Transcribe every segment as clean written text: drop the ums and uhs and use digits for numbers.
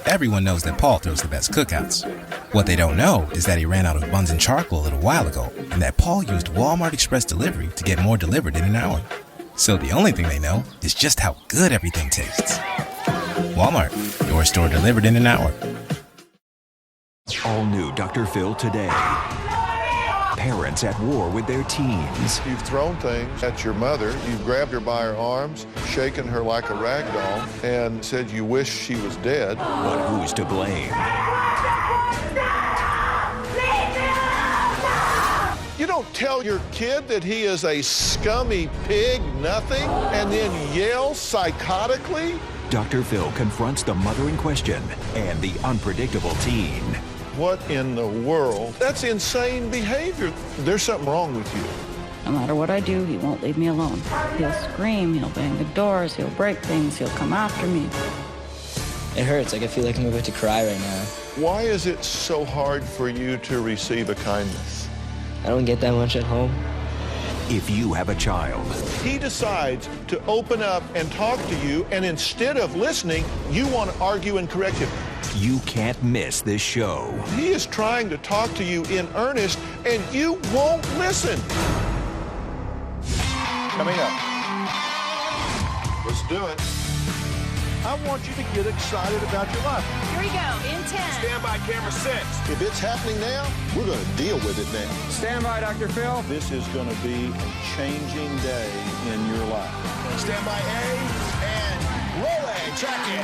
Everyone knows that Paul throws the best cookouts. What they don't know is that he ran out of buns and charcoal a little while ago, and that Paul used Walmart Express Delivery to get more delivered in an hour. So the only thing they know is just how good everything tastes. Walmart, your store delivered in an hour. All new Dr. Phil today. Parents at war with their teens. You've thrown things at your mother. You've grabbed her by her arms, shaken her like a rag doll, and said you wish she was dead. But who's to blame? You don't tell your kid that he is a scummy pig, nothing, and then yell psychotically? Dr. Phil confronts the mother in question and the unpredictable teen. What in the world? That's insane behavior. There's something wrong with you. No matter what I do, he won't leave me alone. He'll scream, he'll bang the doors, he'll break things, he'll come after me. It hurts. I feel like I'm about to cry right now. Why is it so hard for you to receive a kindness? I don't get that much at home. If you have a child, He decides to open up and talk to you, and instead of listening, you want to argue and correct him. you can't miss this show. He is trying to talk to you in earnest, and you won't listen. Coming up. Let's do it. I want you to get excited about your life. Here we go, in 10. Stand by, camera 6. If it's happening now, we're going to deal with it now. Stand by, Dr. Phil. This is going to be a changing day in your life. Stand by A, and roll A, check in.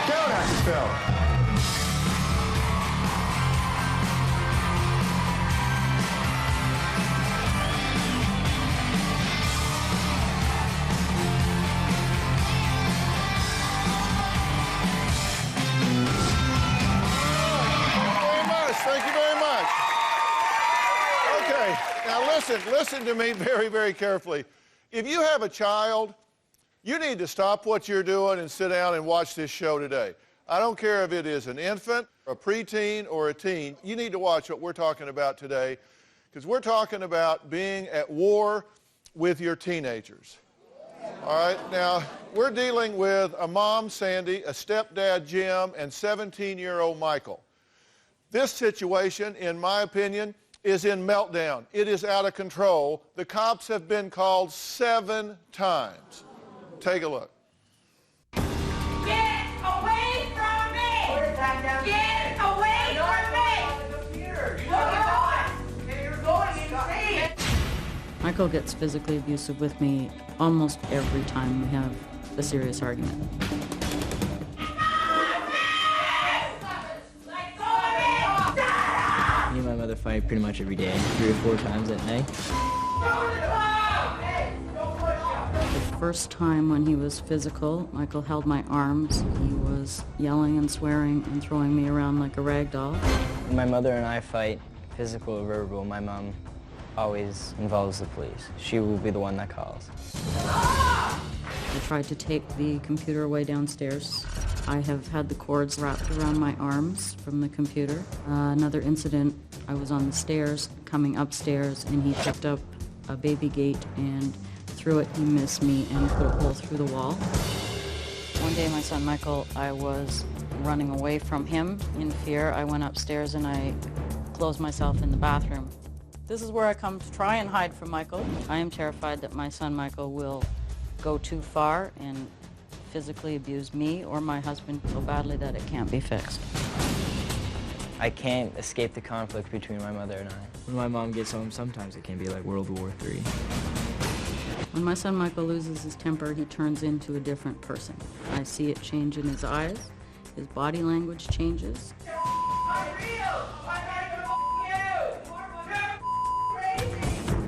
Go, Dr. Phil. Thank you very much. Okay, now listen to me very, very carefully. If you have a child, you need to stop what you're doing and sit down and watch this show today. I don't care if it is an infant, a preteen, or a teen. You need to watch what we're talking about today, because we're talking about being at war with your teenagers. All right, now, we're dealing with a mom, Sandy, a stepdad, Jim, and 17-year-old Michael. This situation, in my opinion, is in meltdown. It is out of control. The cops have been called 7 times. Take a look. Get away from me! Get away from me! You're going insane! Michael gets physically abusive with me almost every time we have a serious argument. Me and my mother fight pretty much every day, 3 or 4 times at night. The first time when he was physical, Michael held my arms. He was yelling and swearing and throwing me around like a rag doll. When my mother and I fight, physical or verbal, my mom always involves the police. She will be the one that calls. I tried to take the computer away downstairs. I have had the cords wrapped around my arms from the computer. Another incident, I was on the stairs, coming upstairs, and he picked up a baby gate and threw it. He missed me and put a hole through the wall. One day, my son Michael, I was running away from him in fear. I went upstairs and I closed myself in the bathroom. This is where I come to try and hide from Michael. I am terrified that my son Michael will go too far and physically abuse me or my husband so badly that it can't be fixed. I can't escape the conflict between my mother and I. When my mom gets home, sometimes it can be like World War III. When my son Michael loses his temper, he turns into a different person. I see it change in his eyes. His body language changes.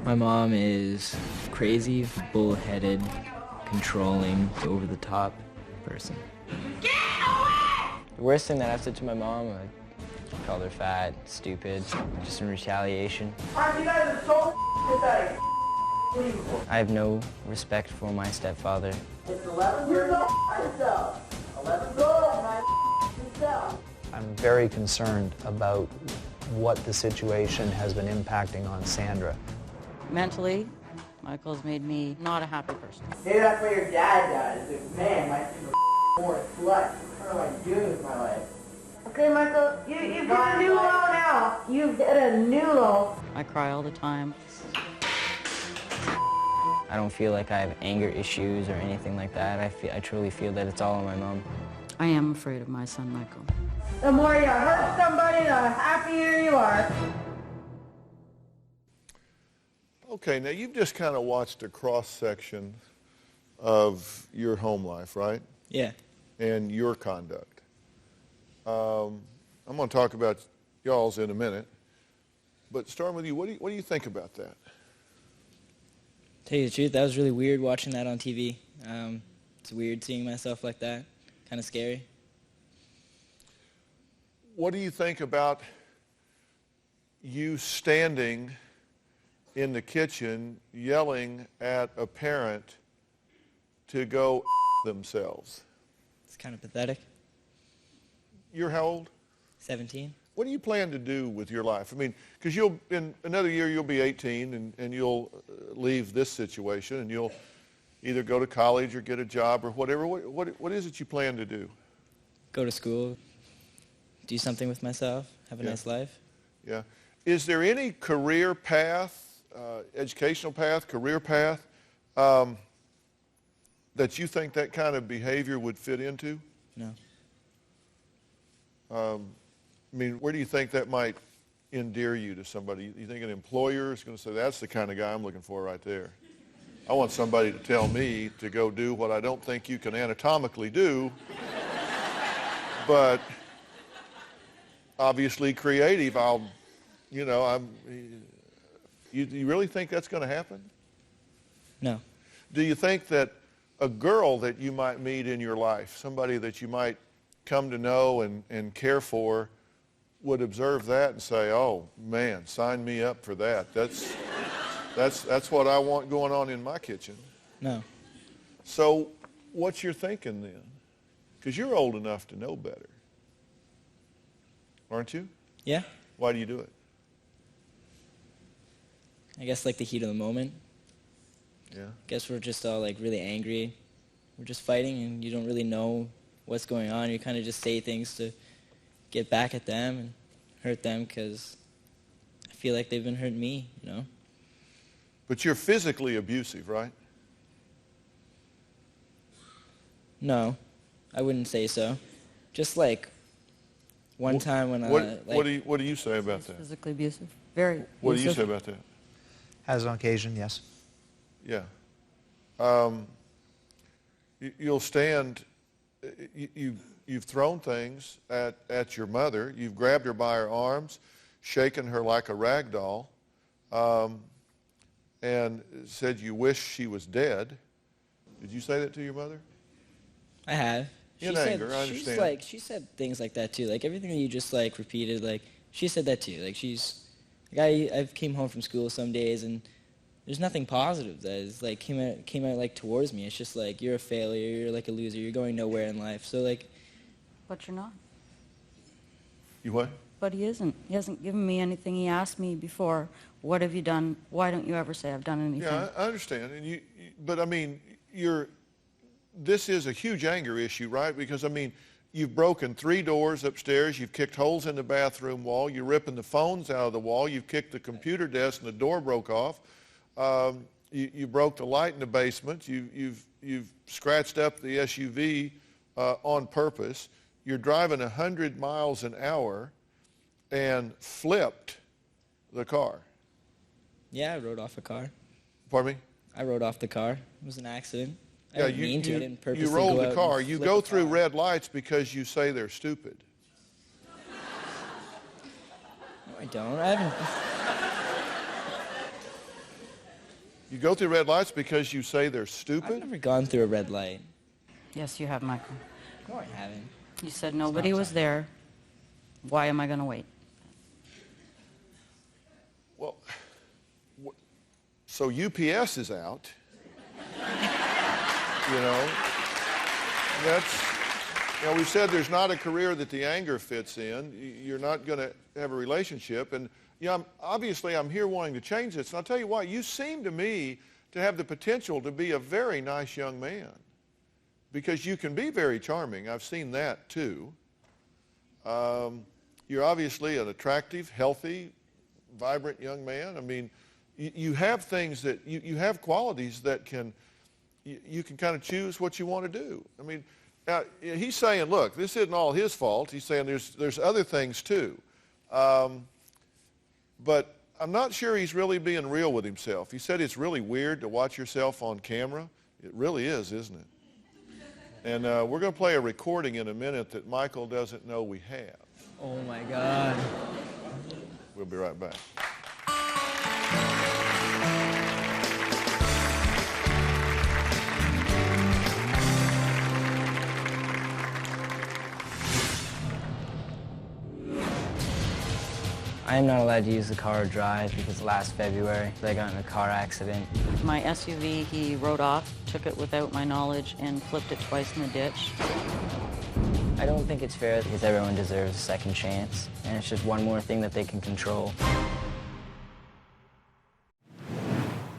My mom is crazy, bullheaded, controlling, over-the-top person. Get away! The worst thing that I've said to my mom, I called her fat, stupid, just in retaliation. You guys are so pathetic. I have no respect for my stepfather. It's 11 years old myself. 11 years old myself. I'm very concerned about what the situation has been impacting on Sandra. Mentally, Michael's made me not a happy person. Maybe that's what your dad does. Man, my more slut. What do I do with my life? Okay, Michael, you've hit a new low now. You've hit a new low. I cry all the time. I don't feel like I have anger issues or anything like that. I truly feel that it's all on my mom. I am afraid of my son, Michael. The more you hurt somebody, the happier you are. Okay, now you've just kind of watched a cross-section of your home life, right? Yeah. And your conduct. I'm going to talk about y'all's in a minute, but starting with you, what do you think about that? Tell you the truth, that was really weird watching that on TV. It's weird seeing myself like that. Kind of scary. What do you think about you standing in the kitchen yelling at a parent to go themselves? It's kind of pathetic. You're how old? 17. What do you plan to do with your life? I mean, because in another year you'll be 18 and you'll leave this situation and you'll either go to college or get a job or whatever. What is it you plan to do? Go to school, do something with myself, have a nice life. Yeah. Is there any career path, educational path, career path, that you think that kind of behavior would fit into? No. I mean, where do you think that might endear you to somebody? You think an employer is going to say, that's the kind of guy I'm looking for right there? I want somebody to tell me to go do what I don't think you can anatomically do, but obviously creative. You really think that's going to happen? No. Do you think that a girl that you might meet in your life, somebody that you might come to know and care for, would observe that and say, oh man, sign me up for that. That's what I want going on in my kitchen? No. So what's your thinking then? Because you're old enough to know better, aren't you? Yeah. Why do you do it? I guess like the heat of the moment. Yeah. I guess we're just all like really angry. We're just fighting and you don't really know what's going on. You kind of just say things to get back at them and hurt them because I feel like they've been hurting me, you know? But you're physically abusive, right? No, I wouldn't say so. Just like one time when what do you say about that? Physically abusive. Very abusive. What do you say about that? Has on occasion, yes. Yeah. You'll stand, you've thrown things at your mother. You've grabbed her by her arms, shaken her like a rag doll, and said you wish she was dead. Did you say that to your mother? I have. In anger, I understand. She said things like that too. Like everything that you just like repeated, like she said that too. Like I came home from school some days and there's nothing positive that is like came out like towards me. It's just like you're a failure, you're like a loser, you're going nowhere in life. So like. But you're not. You what? But he isn't. He hasn't given me anything. He asked me before, what have you done? Why don't you ever say I've done anything? Yeah, I understand. And but I mean, this is a huge anger issue, right? Because I mean, you've broken 3 doors upstairs, you've kicked holes in the bathroom wall, you're ripping the phones out of the wall, you've kicked the computer desk and the door broke off, you broke the light in the basement, you've scratched up the SUV on purpose, you're driving 100 miles an hour and flipped the car. Yeah, I rode off a car. Pardon me? I rode off the car. It was an accident. Yeah, I didn't mean to. I didn't purposely you rolled go the out car. and You flip go the through car. red lights because you say they're stupid. No, I don't. I haven't. You go through red lights because you say they're stupid? I've never gone through a red light. Yes, you have, Michael. No, I haven't. You said nobody was there. Why am I going to wait? Well, so UPS is out. You know, we've said there's not a career that the anger fits in. You're not going to have a relationship. And obviously I'm here wanting to change this. And I'll tell you what, you seem to me to have the potential to be a very nice young man. because you can be very charming. I've seen that too. You're obviously an attractive, healthy, vibrant young man. I mean, you have things that, you have qualities that you can kind of choose what you want to do. I mean, he's saying, look, this isn't all his fault. He's saying there's other things too. But I'm not sure he's really being real with himself. He said it's really weird to watch yourself on camera. It really is, isn't it? And we're going to play a recording in a minute that Michael doesn't know we have. Oh my God. We'll be right back. I am not allowed to use the car or drive because last February I got in a car accident. My SUV, he rode off, took it without my knowledge, and flipped it twice in the ditch. I don't think it's fair because everyone deserves a second chance, and it's just one more thing that they can control.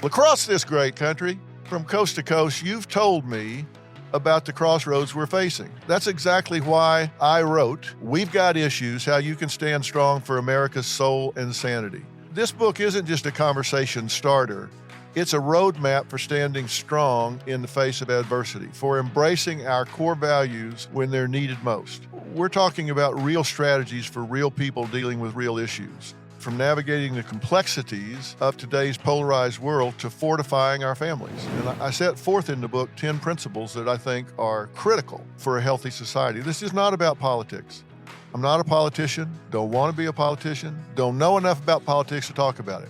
Across this great country, from coast to coast, you've told me about the crossroads we're facing. That's exactly why I wrote We've Got Issues, How You Can Stand Strong for America's Soul and Sanity. This book isn't just a conversation starter. It's a roadmap for standing strong in the face of adversity, for embracing our core values when they're needed most. We're talking about real strategies for real people dealing with real issues, from navigating the complexities of today's polarized world to fortifying our families. And I set forth in the book 10 principles that I think are critical for a healthy society. This is not about politics. I'm not a politician, don't want to be a politician, don't know enough about politics to talk about it.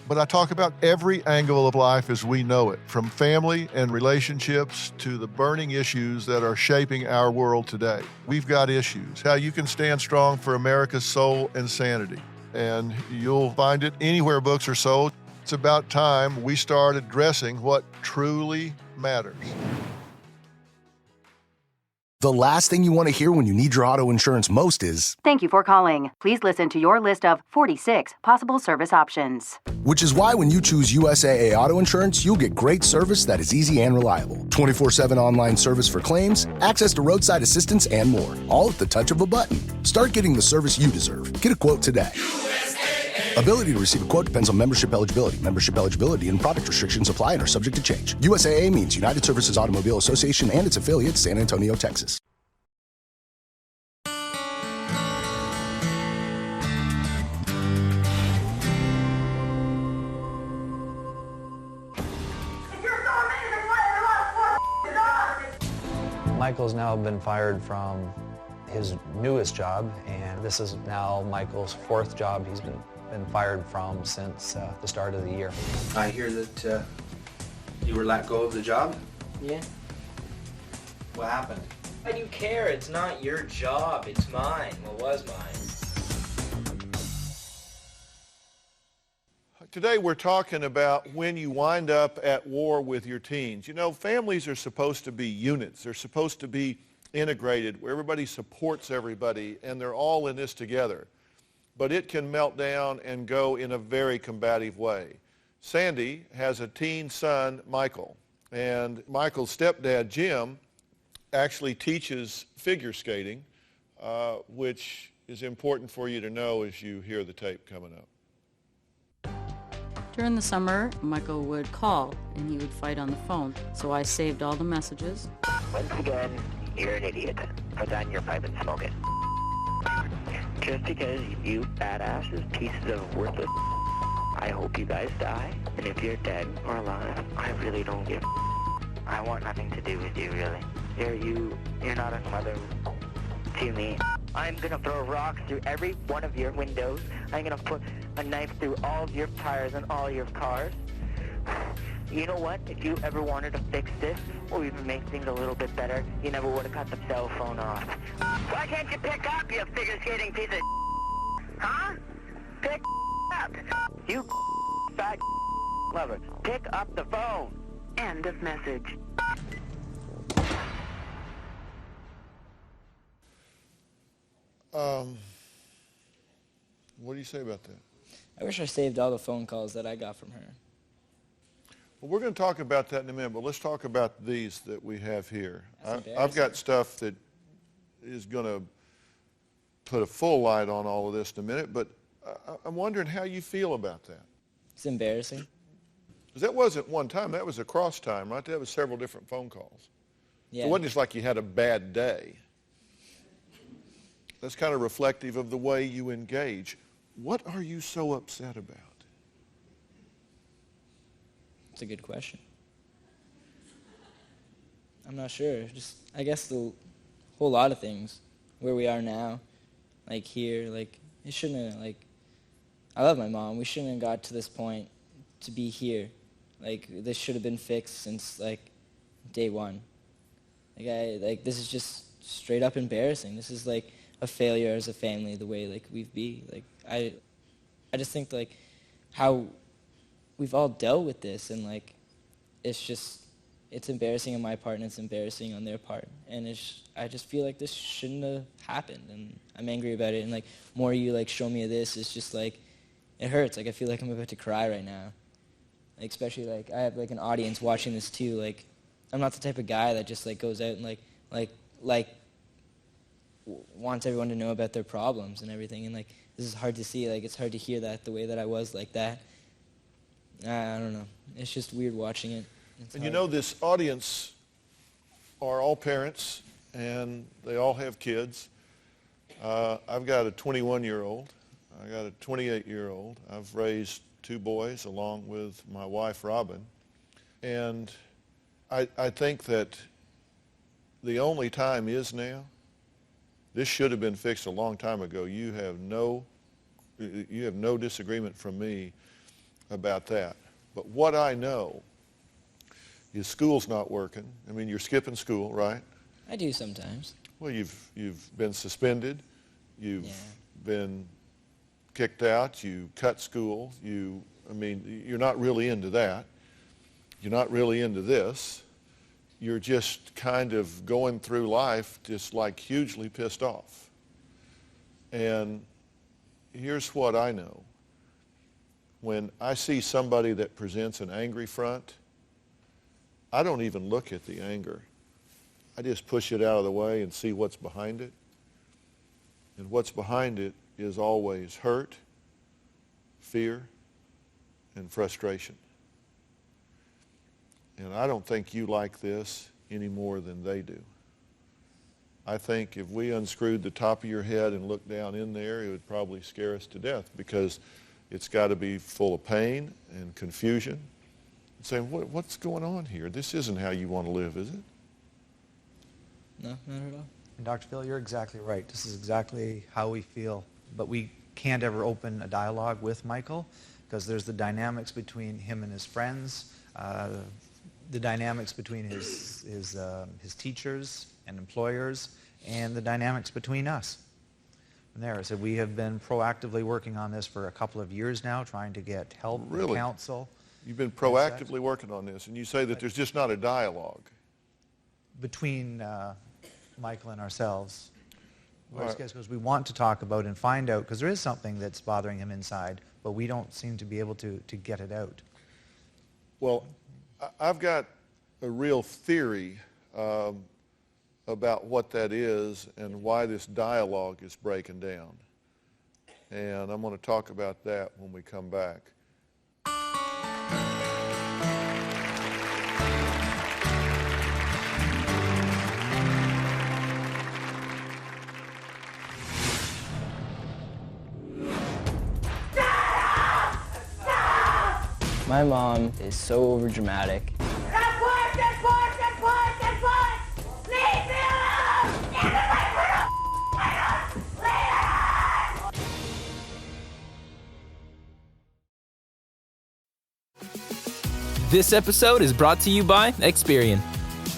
But I talk about every angle of life as we know it, from family and relationships to the burning issues that are shaping our world today. We've got issues, how you can stand strong for America's soul and sanity. And you'll find it anywhere books are sold. It's about time we start addressing what truly matters. The last thing you want to hear when you need your auto insurance most is, "Thank you for calling. Please listen to your list of 46 possible service options." which is why when you choose USAA Auto Insurance, you'll get great service that is easy and reliable. 24/7 online service for claims, access to roadside assistance, and more, all at the touch of a button. Start getting the service you deserve. Get a quote today. Ability to receive a quote depends on membership eligibility. Membership eligibility and product restrictions apply and are subject to change. USAA means United Services Automobile Association and its affiliates, San Antonio, Texas. Michael's now been fired from his newest job, and this is now Michael's 4th job he's been fired from since the start of the year. I hear that you were let go of the job? Yeah. What happened? Why do you care? It's not your job. It's mine. Well, it was mine. Today we're talking about when you wind up at war with your teens. You know, families are supposed to be units. They're supposed to be integrated, where everybody supports everybody, and they're all in this together. But it can melt down and go in a very combative way. Sandy has a teen son, Michael, and Michael's stepdad, Jim, actually teaches figure skating, which is important for you to know as you hear the tape coming up. During the summer, Michael would call and he would fight on the phone. So I saved all the messages. Once again, you're an idiot. Put down your pipe and smoke it. Just because you badasses, pieces of worthless, I hope you guys die. And if you're dead or alive, I really don't give. I want nothing to do with you, really. You're not a mother to me. I'm gonna throw rocks through every one of your windows. I'm gonna put a knife through all of your tires and all your cars. You know what? If you ever wanted to fix this, or even make things a little bit better, you never would have cut the cell phone off. Why can't you pick up, you figure skating piece of huh? Pick up! You fat lover. Pick up the phone. End of message. What do you say about that? I wish I saved all the phone calls that I got from her. Well, we're going to talk about that in a minute, but let's talk about these that we have here. That's I've got stuff that is going to put a full light on all of this in a minute, but I'm wondering how you feel about that. It's embarrassing. Because that wasn't one time. That was across time, right? That was several different phone calls. Yeah. It wasn't just like you had a bad day. That's kind of reflective of the way you engage. What are you so upset about? It's a good question. I'm not sure. Just, I guess the whole lot of things. Where we are now, like here, like, it shouldn't have, like, I love my mom. We shouldn't have got to this point to be here. Like, this should have been fixed since, like, day one. Like, this is just straight up embarrassing. This is, like, a failure as a family, the way, like, we've been. Like, I just think, like, how we've all dealt with this, and, like, it's embarrassing on my part, and it's embarrassing on their part. And I just feel like this shouldn't have happened, and I'm angry about it. And, like, more you, like, show me this, it's just, like, it hurts. Like, I feel like I'm about to cry right now. Like, especially, like, I have, like, an audience watching this, too. Like, I'm not the type of guy that just, like, goes out and, wants everyone to know about their problems and everything. And, like, this is hard to see. Like, it's hard to hear that the way that I was like that. I don't know. It's just weird watching it. And you know, this audience are all parents, and they all have kids. I've got a 21-year-old. I got a 28-year-old. I've raised 2 boys along with my wife, Robin. And I think that the only time is now. This should have been fixed a long time ago. You have no disagreement from me about that. But what I know is school's not working. I mean, you're skipping school, right? I do sometimes. Well, you've been suspended. You've been kicked out. You cut school. You're not really into that. You're not really into this. You're just kind of going through life just like hugely pissed off. And here's what I know. When I see somebody that presents an angry front, I don't even look at the anger. I just push it out of the way and see what's behind it. And what's behind it is always hurt, fear, and frustration. And I don't think you like this any more than they do. I think if we unscrewed the top of your head and looked down in there, it would probably scare us to death, because it's got to be full of pain and confusion. And saying, what's going on here? This isn't how you want to live, is it? No, not at all. And Dr. Phil, you're exactly right. This is exactly how we feel. But we can't ever open a dialogue with Michael, because there's the dynamics between him and his friends, the dynamics between his teachers and employers, and the dynamics between us. And there, so we have been proactively working on this for a couple of years now, trying to get help and counsel. You've been proactively working on this, and you say that there's just not a dialogue between Michael and ourselves. Because we want to talk about and find out, because there is something that's bothering him inside, but we don't seem to be able to get it out. Well, I've got a real theory about what that is and why this dialogue is breaking down. And I'm going to talk about that when we come back. My mom is so overdramatic. Leave me alone! Get away from the later! This episode is brought to you by Experian.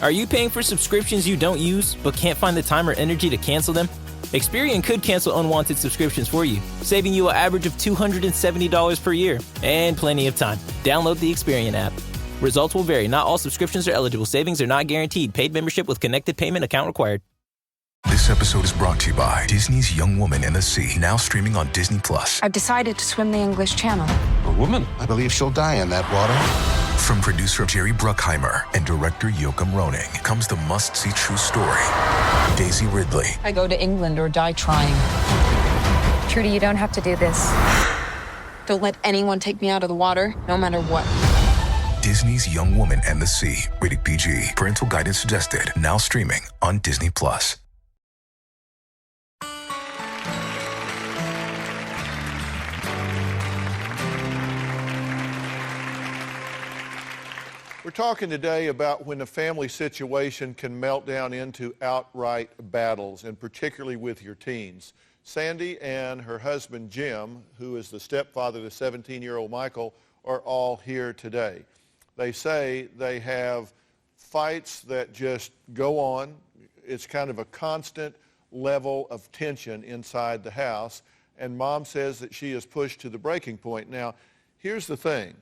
Are you paying for subscriptions you don't use but can't find the time or energy to cancel them? Experian could cancel unwanted subscriptions for you, saving you an average of $270 per year and plenty of time. Download the Experian app. Results will vary. Not all subscriptions are eligible. Savings are not guaranteed. Paid membership with connected payment account required. This episode is brought to you by Disney's Young Woman in the Sea, now streaming on Disney+. I've decided to swim the English Channel. A woman? I believe she'll die in that water. From producer Jerry Bruckheimer and director Joachim Roning comes the must-see true story. Daisy Ridley. I go to England or die trying. Trudy, you don't have to do this. Don't let anyone take me out of the water, no matter what. Disney's Young Woman and the Sea. Rated PG. Parental guidance suggested. Now streaming on Disney+. We're talking today about when a family situation can melt down into outright battles, and particularly with your teens. Sandy and her husband Jim, who is the stepfather to 17-year-old Michael, are all here today. They say they have fights that just go on. It's kind of a constant level of tension inside the house, and Mom says that she is pushed to the breaking point. Now, here's the thing.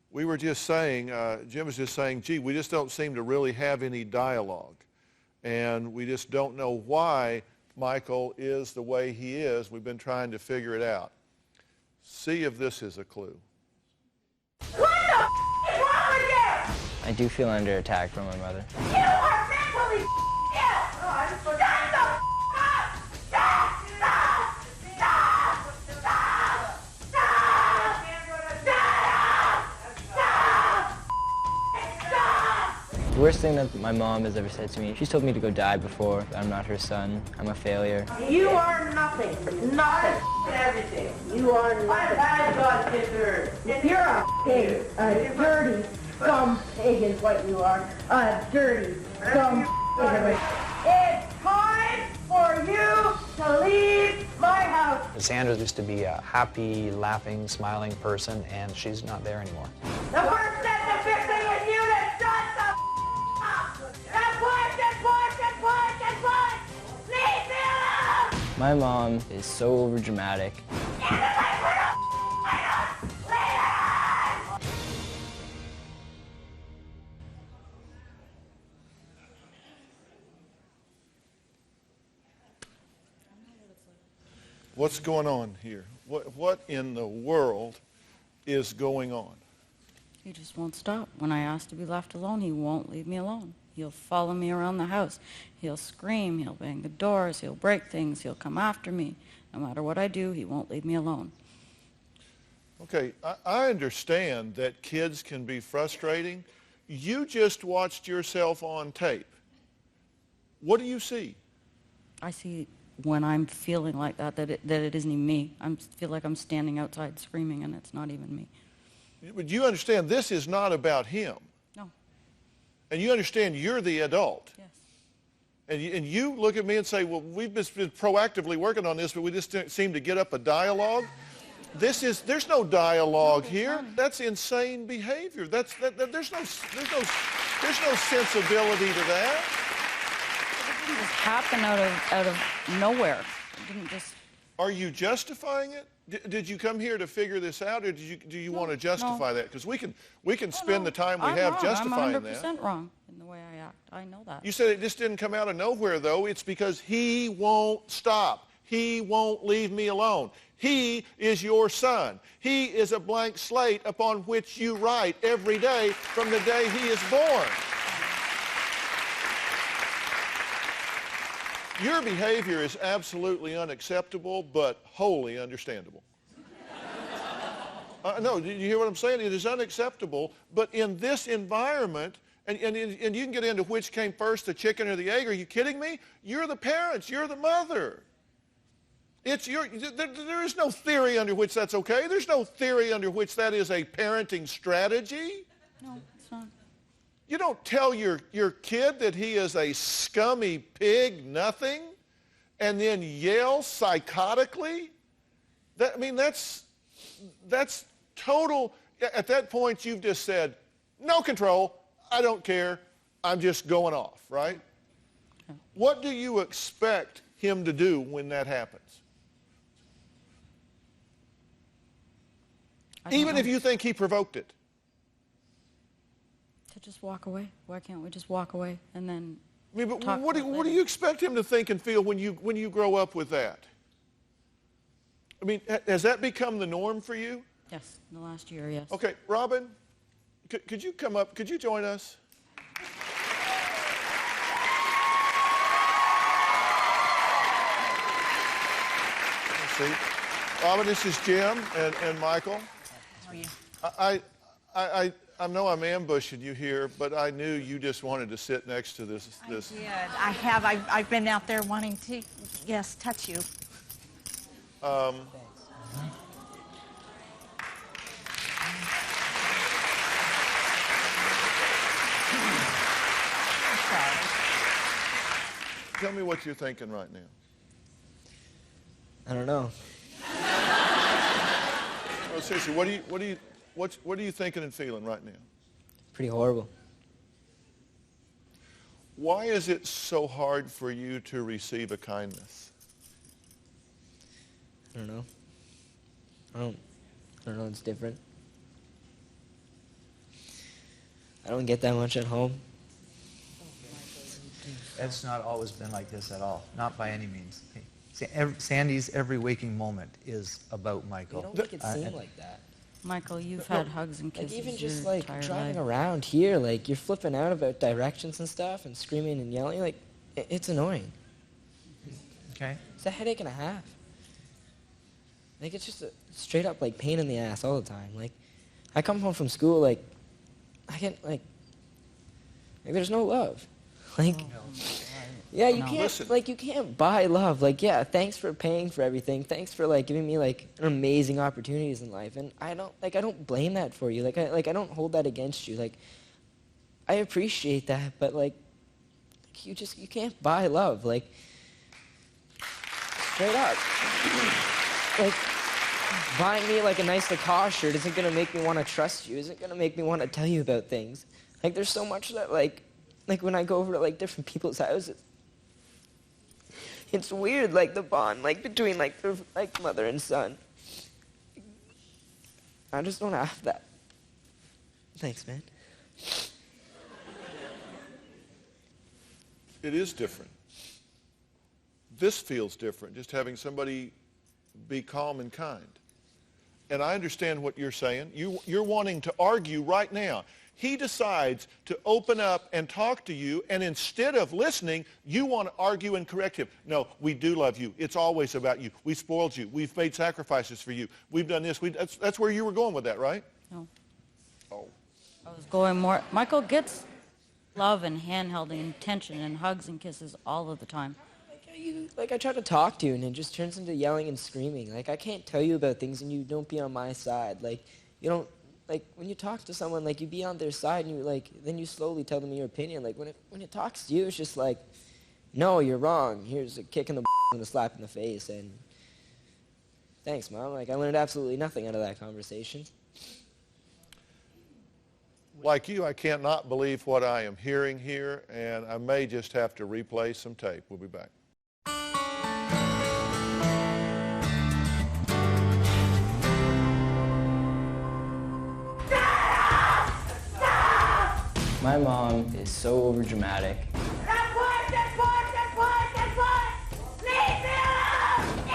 We were just saying, Jim was just saying, gee, we just don't seem to really have any dialogue. And we just don't know why Michael is the way he is. We've been trying to figure it out. See if this is a clue. What the is wrong with you? I do feel under attack from my mother. You are mentally ill. I just forgot. Shut the up. Stop. Stop. Stop. Stop. Stop. The worst thing that my mom has ever said to me, she's told me to go die before. I'm not her son. I'm a failure. You are nothing. Nothing. Everything. You are nothing. You're a dirty scum pig is what you are. A dirty scum pig. It's time for you to leave my house. Sandra used to be a happy, laughing, smiling person, and she's not there anymore. The first step to fixing is you to shut the up. And push. Leave me alone. My mom is so overdramatic. What's going on here? What in the world is going on? He just won't stop. When I ask to be left alone, he won't leave me alone. He'll follow me around the house. He'll scream, he'll bang the doors, he'll break things, he'll come after me. No matter what I do, he won't leave me alone. Okay, I understand that kids can be frustrating. You just watched yourself on tape. What do you see? I see when I'm feeling like that it isn't even me. I feel like I'm standing outside screaming and it's not even me. But you understand this is not about him. No. And you understand you're the adult. Yes. And you look at me and say, well, we've just been proactively working on this, but we just didn't seem to get up a dialogue. There's no dialogue here. That's insane behavior. There's no sensibility to that. It didn't just happen out of nowhere. It didn't just. Are you justifying it? Did you come here to figure this out, or do you want to justify that? Because we can spend the time we have justifying that. I'm 100% wrong in the way I act. I know that. You said it just didn't come out of nowhere, though. It's because he won't stop. He won't leave me alone. He is your son. He is a blank slate upon which you write every day from the day he is born. Your behavior is absolutely unacceptable, but wholly understandable. No, do you hear what I'm saying? It is unacceptable, but in this environment, and you can get into which came first, the chicken or the egg. Are you kidding me? You're the parents. You're the mother. There is no theory under which that's okay. There's no theory under which that is a parenting strategy. No, it's not. You don't tell your kid that he is a scummy pig, nothing, and then yell psychotically. That's total. At that point, you've just said, no control. I don't care. I'm just going off, right? Yeah. What do you expect him to do when that happens? Even if you think he provoked it. To just walk away. Why can't we just walk away and then but talk what do you expect him to think and feel when you grow up with that? I mean, has that become the norm for you? Yes, in the last year, yes. Okay, Robin, could you come up? Could you join us? See, Robin, this is Jim and Michael. How are you? I know I'm ambushing you here, but I knew you just wanted to sit next to this. I did. I have. I've been out there wanting to, yes, touch you. Tell me what you're thinking right now. I don't know. No, seriously, what are you thinking and feeling right now? Pretty horrible. Why is it so hard for you to receive a kindness? I don't know. I don't know. It's different. I don't get that much at home. It's not always been like this at all. Not by any means. Sandy's every waking moment is about Michael. You don't make it seem like that. Michael, you've had hugs and kisses. Like even just your like entire driving life. around here, like you're flipping out about directions and stuff and screaming and yelling. Like it's annoying. Okay. It's a headache and a half. Like it's just a straight up like pain in the ass all the time. Like I come home from school, like I get like there's no love. Like yeah, you can't like you can't buy love. Like yeah, thanks for paying for everything. Thanks for like giving me like amazing opportunities in life. And I don't blame that for you. Like I don't hold that against you. Like I appreciate that, but like you can't buy love. Like straight up. Like buying me like a nice Lacoste shirt isn't gonna make me want to trust you. Isn't gonna make me want to tell you about things. Like there's so much that like when I go over to like different people's houses, it's weird, like the bond like between like mother and son. I just don't have that. Thanks, man. It is different. This feels different, just having somebody be calm and kind. And I understand what you're saying. You're wanting to argue right now. He decides to open up and talk to you, and instead of listening, you want to argue and correct him. No, we do love you. It's always about you. We spoiled you. We've made sacrifices for you. We've done this. That's where you were going with that, right? No. Oh. I was going more. Michael gets love and hand-holding and attention and hugs and kisses all of the time. Like I try to talk to you, and it just turns into yelling and screaming. Like I can't tell you about things, and you don't be on my side. Like you don't. Like when you talk to someone, like you be on their side, and you like then you slowly tell them your opinion. Like when it talks to you, it's just like, no, you're wrong. Here's a kick in the and a slap in the face, and thanks, Mom. Like I learned absolutely nothing out of that conversation. Like you, I can't not believe what I am hearing here, and I may just have to replay some tape. We'll be back. My mom is so overdramatic. Leave me alone!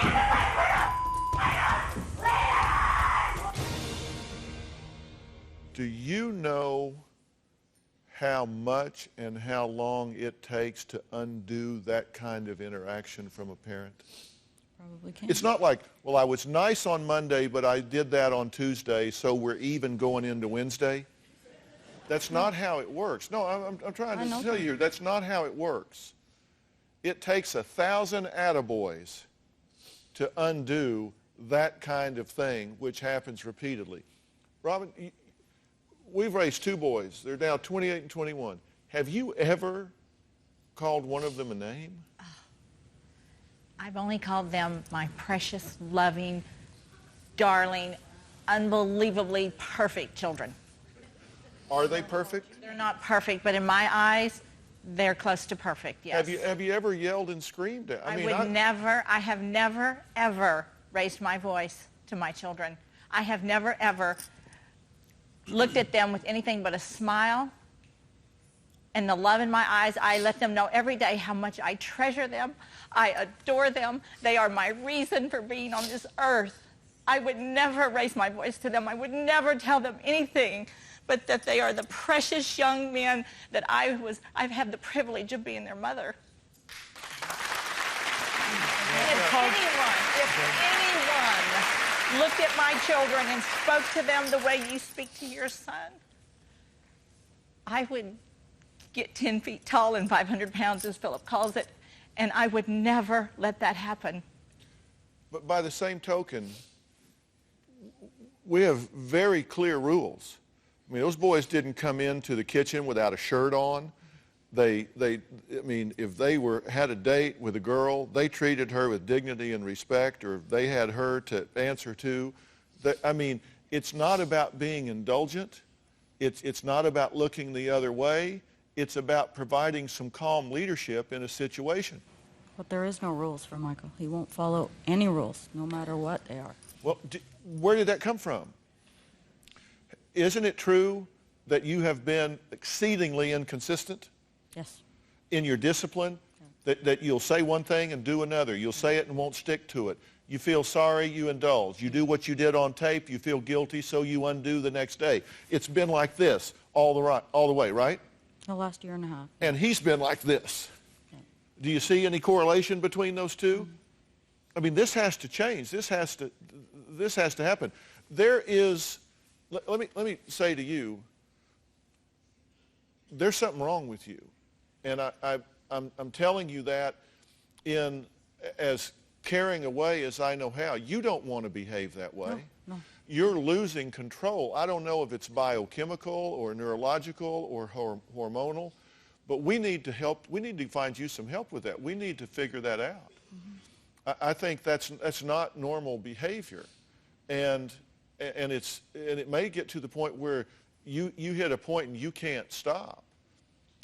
Do you know how much and how long it takes to undo that kind of interaction from a parent? Probably can. It's not like, well, I was nice on Monday, but I did that on Tuesday, so we're even going into Wednesday. That's not how it works. No, I'm trying to tell you here, that's not how it works. It takes 1,000 attaboys to undo that kind of thing, which happens repeatedly. Robin, we've raised 2 boys. They're now 28 and 21. Have you ever called one of them a name? I've only called them my precious, loving, darling, unbelievably perfect children. Are they perfect? They're not perfect, but in my eyes, they're close to perfect, yes. Have you ever yelled and screamed at? I have never, ever raised my voice to my children. I have never, ever looked at them with anything but a smile and the love in my eyes. I let them know every day how much I treasure them. I adore them. They are my reason for being on this earth. I would never raise my voice to them. I would never tell them anything but that they are the precious young men that I've had the privilege of being their mother. If anyone looked at my children and spoke to them the way you speak to your son, I would get 10 feet tall and 500 pounds, as Philip calls it, and I would never let that happen. But by the same token, we have very clear rules. I mean, those boys didn't come into the kitchen without a shirt on. I mean, if they had a date with a girl, they treated her with dignity and respect, or if they had her to answer to. I mean, it's not about being indulgent. It's not about looking the other way. It's about providing some calm leadership in a situation. But there is no rules for Michael. He won't follow any rules, no matter what they are. Well, where did that come from? Isn't it true that you have been exceedingly inconsistent? Yes. In your discipline? Yeah. That you'll say one thing and do another. You'll say it and won't stick to it. You feel sorry, you indulge. You do what you did on tape, you feel guilty, so you undo the next day. It's been like this all the way, right? The last year and a half. And he's been like this. Yeah. Do you see any correlation between those two? Mm-hmm. I mean, this has to change. This has to happen. There is, let me say to you, there's something wrong with you. And I'm telling you that in as caring a way as I know how. You don't want to behave that way. No. You're losing control. I don't know if it's biochemical or neurological or hormonal, but we need to help. We need to find you some help with that. We need to figure that out. Mm-hmm. I think that's not normal behavior, and it may get to the point where you hit a point and you can't stop.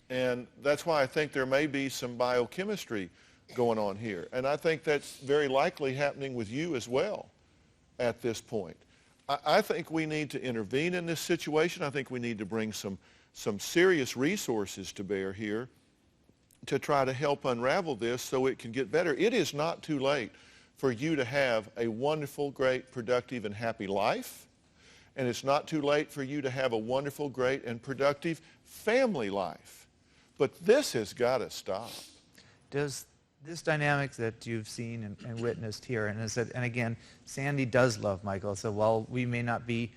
And that's why I think there may be some biochemistry going on here. And I think that's very likely happening with you as well at this point. I think we need to intervene in this situation. I think we need to bring some serious resources to bear here to try to help unravel this so it can get better. It is not too late for you to have a wonderful, great, productive, and happy life. And it's not too late for you to have a wonderful, great, and productive family life. But this has got to stop. Does this dynamic that you've seen and witnessed here, and again, Sandy does love Michael, so while we may not be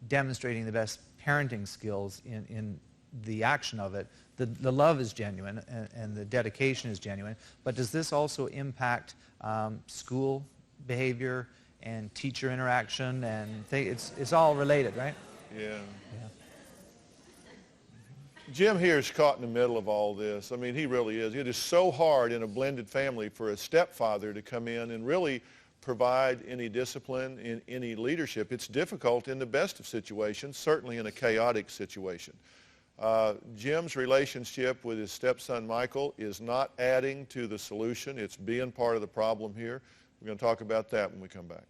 demonstrating the best parenting skills in the action of it, the love is genuine and the dedication is genuine, but does this also impact school behavior and teacher interaction, and it's all related, right? Yeah. Jim here is caught in the middle of all this. I mean, he really is. It is so hard in a blended family for a stepfather to come in and really provide any discipline, in any leadership. It's difficult in the best of situations, certainly in a chaotic situation. Jim's relationship with his stepson Michael is not adding to the solution. It's being part of the problem here. We're going to talk about that when we come back.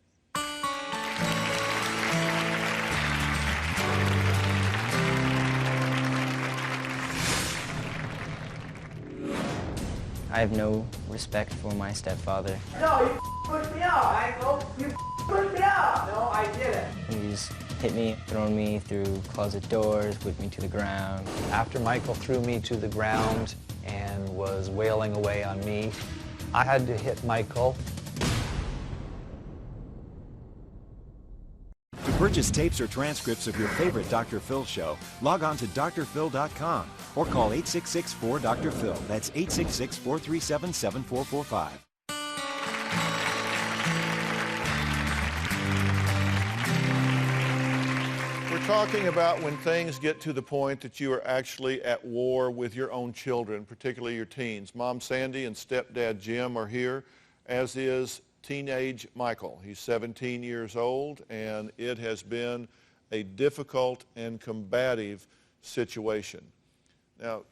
I have no respect for my stepfather. No, you pushed me out, Michael. You pushed me out. No, I didn't. He's hit me, thrown me through closet doors, whipped me to the ground. After Michael threw me to the ground and was wailing away on me, I had to hit Michael. To purchase tapes or transcripts of your favorite Dr. Phil show, log on to drphil.com or call 866-4-DR-PHIL. That's 866-437-7445. We're talking about when things get to the point that you are actually at war with your own children, particularly your teens. Mom Sandy and stepdad Jim are here, as is teenage Michael. He's 17 years old, and it has been a difficult and combative situation. Now,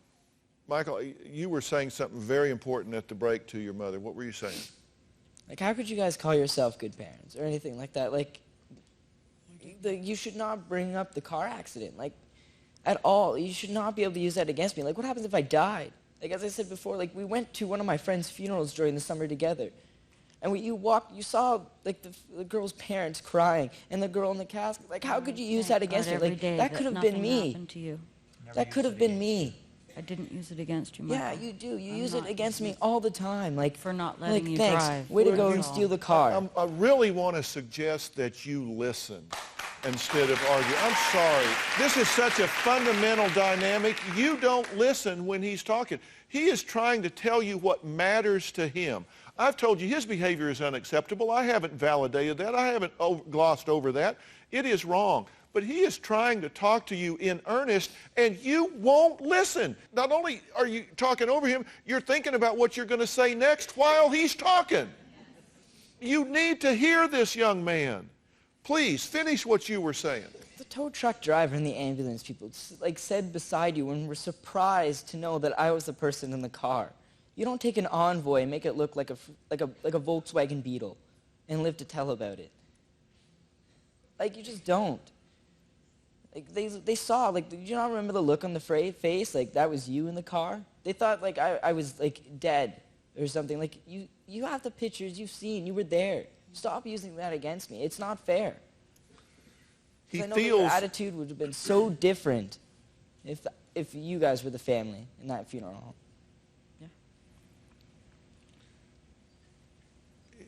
Michael, you were saying something very important at the break to your mother. What were you saying? Like, how could you guys call yourself good parents or anything like that? Like, you should not bring up the car accident, like, at all. You should not be able to use that against me. Like, what happens if I died? Like, as I said before, like, we went to one of my friend's funerals during the summer together. And you saw like the girl's parents crying, and the girl in the casket. Like, how could you use that against me? Like, that could have been me. Happened to you. That could have been me. I didn't use it against you, Michael. Yeah, you do. You use it against me all the time. Like, for not letting you thanks. drive. Way to go and steal the car. I really want to suggest that you listen instead of argue. I'm sorry. This is such a fundamental dynamic. You don't listen when he's talking. He is trying to tell you what matters to him. I've told you his behavior is unacceptable. I haven't validated that. I haven't glossed over that. It is wrong. But he is trying to talk to you in earnest, and you won't listen. Not only are you talking over him, you're thinking about what you're going to say next while he's talking. You need to hear this, young man. Please, finish what you were saying. The tow truck driver and the ambulance people said beside you and were surprised to know that I was the person in the car. You don't take an Envoy and make it look like a Volkswagen Beetle and live to tell about it. Like, you just don't. Like, they saw, like, did you not remember the look on the face? Like, that was you in the car? They thought, like, I was, like, dead or something. Like, you have the pictures you've seen. You were there. Stop using that against me. It's not fair. I know that your attitude would have been so different if you guys were the family in that funeral home.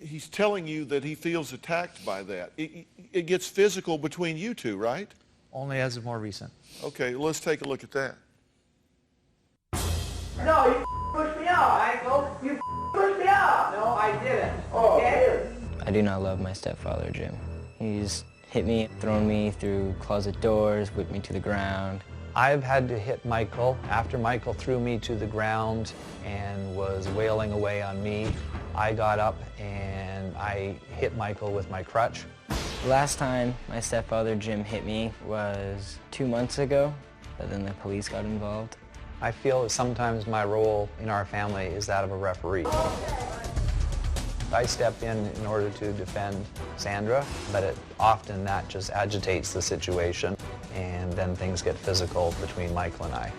He's telling you that he feels attacked by that. It gets physical between you two, right? Only as of more recent. Okay, let's take a look at that. No, you pushed me out, Michael. You pushed me out. No, I didn't. Oh, okay? I do not love my stepfather, Jim. He's hit me, thrown me through closet doors, whipped me to the ground. I've had to hit Michael after Michael threw me to the ground and was wailing away on me. I got up and I hit Michael with my crutch. The last time my stepfather, Jim, hit me was 2 months ago, but then the police got involved. I feel that sometimes my role in our family is that of a referee. I step in order to defend Sandra, but often that just agitates the situation, and then things get physical between Michael and I.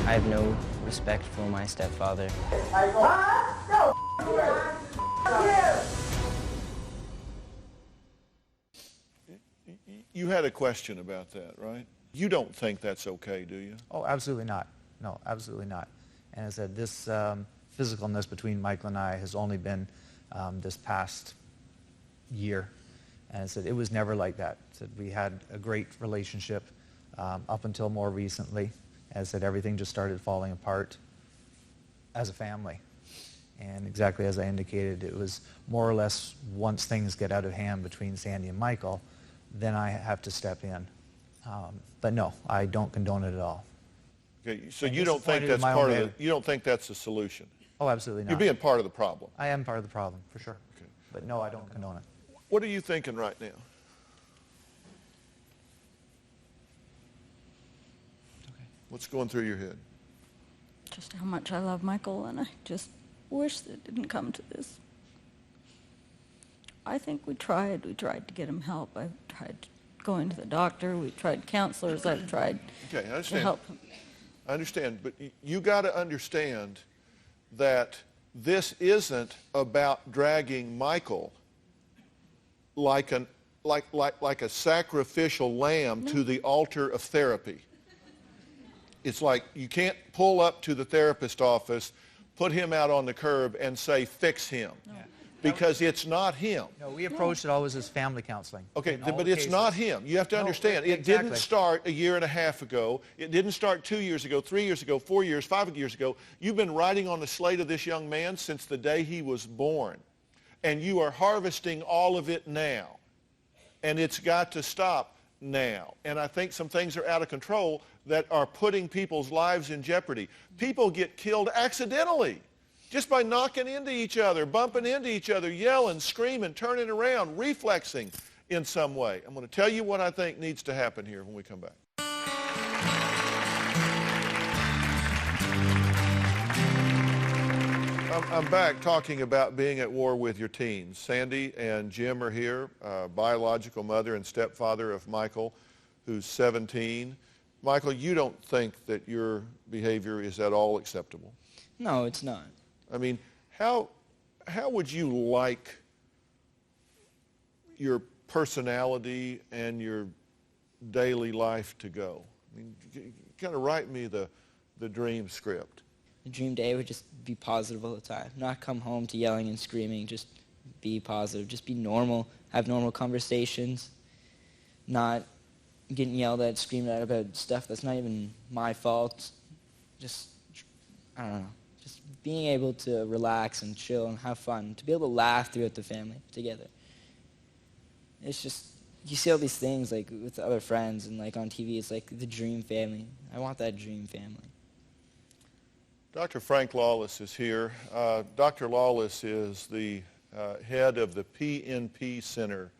I have no respect for my stepfather. No, You had a question about that, right? You don't think that's okay, do you? Oh, absolutely not. No, absolutely not. And as I said, this physicalness between Michael and I has only been this past year. And I said, it was never like that. I said, we had a great relationship up until more recently. As I said, everything just started falling apart as a family. And exactly as I indicated, it was more or less once things get out of hand between Sandy and Michael, then I have to step in. But no, I don't condone it at all. Okay, so you don't think that's part of you don't think that's the solution? Oh, absolutely not. You're being part of the problem. I am part of the problem, for sure. Okay. But no, I don't condone it. What are you thinking right now? Okay. What's going through your head? Just how much I love Michael, and I just wish that it didn't come to this. I think we tried to get him help. I've tried going to the doctor. We've tried counselors. I've tried to help him. I understand, but you got to understand that this isn't about dragging Michael like a sacrificial lamb to the altar of therapy. It's like you can't pull up to the therapist office, put him out on the curb, and say, fix him. No. Because it's not him. No, we approached it always as family counseling. Okay, but it's not him. You have to understand, it didn't start a year and a half ago. It didn't start 2 years ago, 3 years ago, 4 years, 5 years ago. You've been writing on the slate of this young man since the day he was born. And you are harvesting all of it now. And it's got to stop now. And I think some things are out of control that are putting people's lives in jeopardy. People get killed accidentally. Just by knocking into each other, bumping into each other, yelling, screaming, turning around, reflexing in some way. I'm going to tell you what I think needs to happen here when we come back. I'm back talking about being at war with your teens. Sandy and Jim are here, biological mother and stepfather of Michael, who's 17. Michael, you don't think that your behavior is at all acceptable? No, it's not. I mean, how would you like your personality and your daily life to go? I mean, kind of write me the dream script. The dream day would just be positive all the time. Not come home to yelling and screaming, just be positive, just be normal, have normal conversations, not getting yelled at, screamed at about stuff that's not even my fault. Just, I don't know, just being able to relax and chill and have fun, to be able to laugh throughout the family together. It's just, you see all these things like with other friends and like on TV, it's like the dream family. I want that dream family. Dr. Frank Lawless is here. Dr. Lawless is the head of the PNP Center,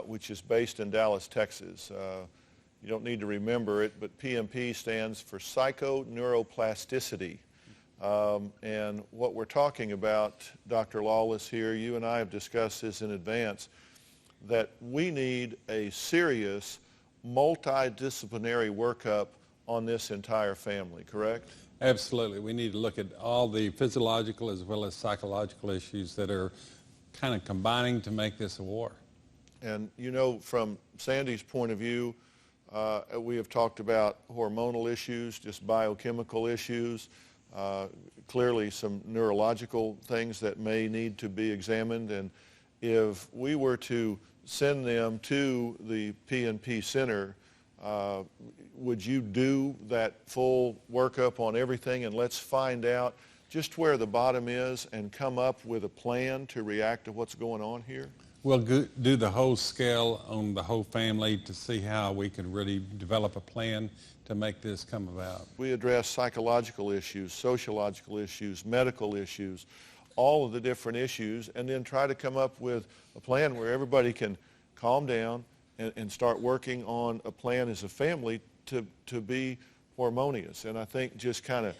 which is based in Dallas, Texas. You don't need to remember it, but PNP stands for psychoneuroplasticity. And what we're talking about, Dr. Lawless here, you and I have discussed this in advance, that we need a serious multidisciplinary workup on this entire family, correct? Absolutely. We need to look at all the physiological as well as psychological issues that are kind of combining to make this a war. And you know, from Sandy's point of view, we have talked about hormonal issues, just biochemical issues, clearly some neurological things that may need to be examined. And if we were to send them to the PNP Center, would you do that full workup on everything, and let's find out just where the bottom is and come up with a plan to react to what's going on here? We'll do the whole scale on the whole family to see how we can really develop a plan to make this come about. We address psychological issues, sociological issues, medical issues, all of the different issues, and then try to come up with a plan where everybody can calm down and start working on a plan as a family to be harmonious. And I think just kind of,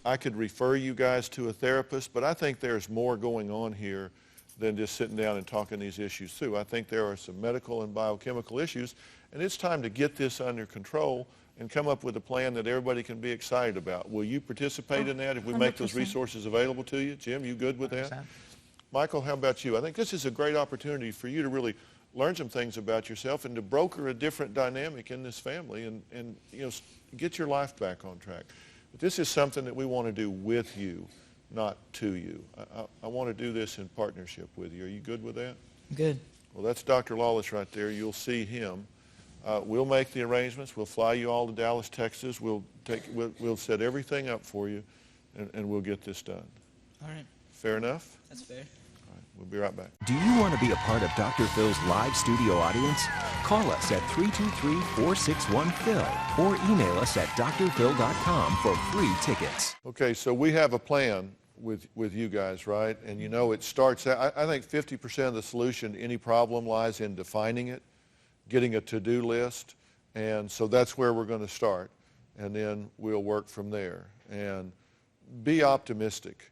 I could refer you guys to a therapist, but I think there's more going on here than just sitting down and talking these issues through. I think there are some medical and biochemical issues, and it's time to get this under control and come up with a plan that everybody can be excited about. Will you participate in that if we make those resources available to you? Jim, you good with that? 100%. Michael, how about you? I think this is a great opportunity for you to really learn some things about yourself and to broker a different dynamic in this family and you know, get your life back on track. But this is something that we want to do with you, not to you. I want to do this in partnership with you. Are you good with that? Good. Well, that's Dr. Lawless right there. You'll see him. We'll make the arrangements. We'll fly you all to Dallas, Texas. We'll set everything up for you, and we'll get this done. All right. Fair enough? That's fair. We'll be right back. Do you want to be a part of Dr. Phil's live studio audience? Call us at 323-461-PHIL or email us at drphil.com for free tickets. Okay, so we have a plan with you guys, right? And you know, it starts out, I think 50% of the solution to any problem lies in defining it, getting a to-do list, and so that's where we're going to start, and then we'll work from there. And be optimistic,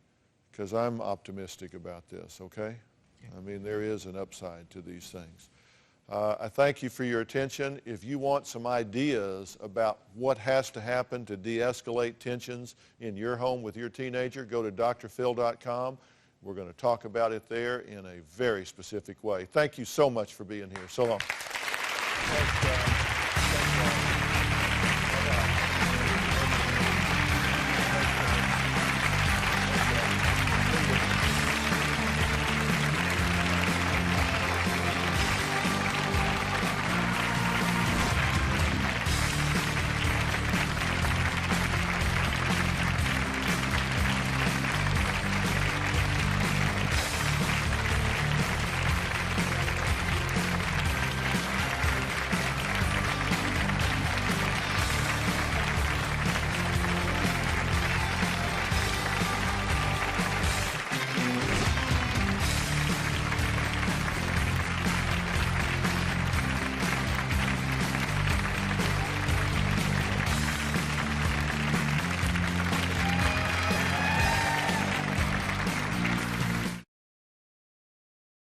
because I'm optimistic about this, okay? I mean, there is an upside to these things. I thank you for your attention. If you want some ideas about what has to happen to de-escalate tensions in your home with your teenager, go to drphil.com. We're going to talk about it there in a very specific way. Thank you so much for being here. So long.